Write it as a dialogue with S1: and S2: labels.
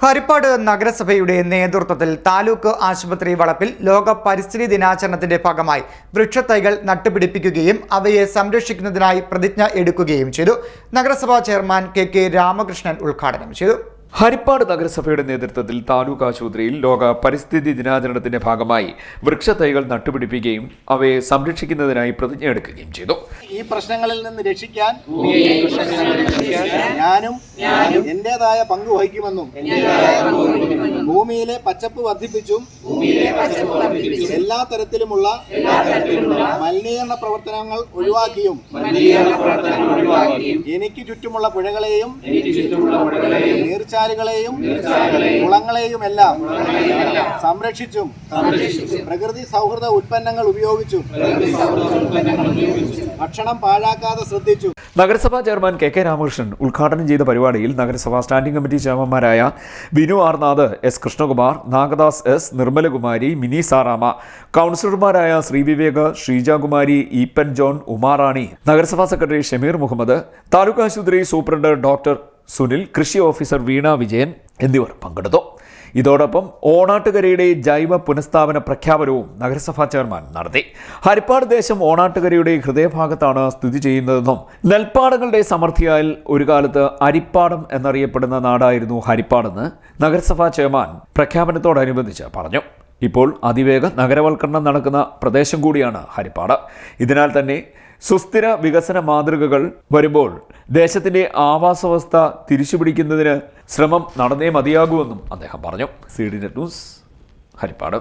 S1: ഹരിപ്പാട് നഗരസഭയുടെ നേതൃത്വത്തിൽ താലൂക്ക് ആശുപത്രി വളപ്പിൽ ലോക പരിസ്ഥിതി ദിനാചരണത്തിന്റെ ഭാഗമായി വൃക്ഷത്തൈകൾ നട്ടുപിടിപ്പിക്കുകയും അവയെ സംരക്ഷിക്കുന്നതിനായി പ്രതിജ്ഞ എടുക്കുകയും ചെയ്തു. നഗരസഭാ ചെയർമാൻ കെ രാമകൃഷ്ണൻ ഉദ്ഘാടനം ചെയ്തു.
S2: ഹരിപ്പാട് നഗരസഭയുടെ നേതൃത്വത്തിൽ താലൂക്ക് ആശുപത്രിയിൽ ലോക പരിസ്ഥിതി ദിനാചരണത്തിന്റെ ഭാഗമായി വൃക്ഷത്തൈകൾ നട്ടുപിടിപ്പിക്കുകയും അവയെ സംരക്ഷിക്കുന്നതിനായി പ്രതിജ്ഞ എടുക്കുകയും ചെയ്തു.
S3: ഈ പ്രശ്നങ്ങളിൽ നിന്ന് രക്ഷിക്കാൻ ഞാനും എന്റേതായ പങ്ക് വഹിക്കുമെന്നും ഭൂമിയിലെ പച്ചപ്പ് വർദ്ധിപ്പിച്ചും എല്ലാ തരത്തിലുമുള്ള മലിനീകരണ പ്രവർത്തനങ്ങൾ ഒഴിവാക്കിയും എനിക്ക് ചുറ്റുമുള്ള പുഴകളെയും നീർച്ചാലുകളെയും കുളങ്ങളെയും എല്ലാം സംരക്ഷിച്ചും പ്രകൃതി സൗഹൃദ ഉൽപ്പന്നങ്ങൾ ഉപയോഗിച്ചും ഭക്ഷണം പാഴാക്കാതെ ശ്രദ്ധിച്ചു.
S2: നഗരസഭാ ചെയർമാൻ കെ രാമകൃഷ്ണൻ ഉദ്ഘാടനം ചെയ്ത പരിപാടിയിൽ നഗരസഭാ സ്റ്റാൻഡിംഗ് കമ്മിറ്റി ചെയർമാൻമാരായ Binu R Nath, S Krishnakumar, Nagadas S, Nirmalakumari, Mini Saramma, കൗൺസിലർമാരായ ശ്രീവിവേക്, ശ്രീജകുമാരി, ഈപ്പൻ ജോൺ, ഉമാറാണി, നഗരസഭാ സെക്രട്ടറി ഷമീർ മുഹമ്മദ്, താലൂക്ക് ആശുപത്രി സൂപ്രണ്ട് ഡോക്ടർ സുനിൽ, കൃഷി ഓഫീസർ വീണ വിജയൻ എന്നിവർ പങ്കെടുത്തു. ഇതോടൊപ്പം ഓണാട്ടുകരയുടെ ജൈവ പുനഃസ്ഥാപന പ്രഖ്യാപനവും നഗരസഭാ ചെയർമാൻ നടത്തി. ഹരിപ്പാട് ദേശം ഓണാട്ടുകരയുടെ ഹൃദയഭാഗത്താണ് സ്ഥിതി ചെയ്യുന്നതെന്നും നെൽപ്പാടങ്ങളുടെ സമൃദ്ധിയാൽ ഒരു കാലത്ത് അരിപ്പാടം എന്നറിയപ്പെടുന്ന നാടായിരുന്നു ഹരിപ്പാടെന്ന് നഗരസഭാ ചെയർമാൻ പ്രഖ്യാപനത്തോടനുബന്ധിച്ച് പറഞ്ഞു. ഇപ്പോൾ അതിവേഗ നഗരവൽക്കരണം നടക്കുന്ന പ്രദേശം കൂടിയാണ് ഹരിപ്പാട്. ഇതിനാൽ തന്നെ സുസ്ഥിര വികസന മാതൃകകൾ വരുമ്പോൾ ദേശത്തിന്റെ ആവാസവസ്ഥ തിരിച്ചുപിടിക്കുന്നതിന് ശ്രമം നടന്നേ മതിയാകൂവെന്നും അദ്ദേഹം പറഞ്ഞു. CDNet news, Harippad.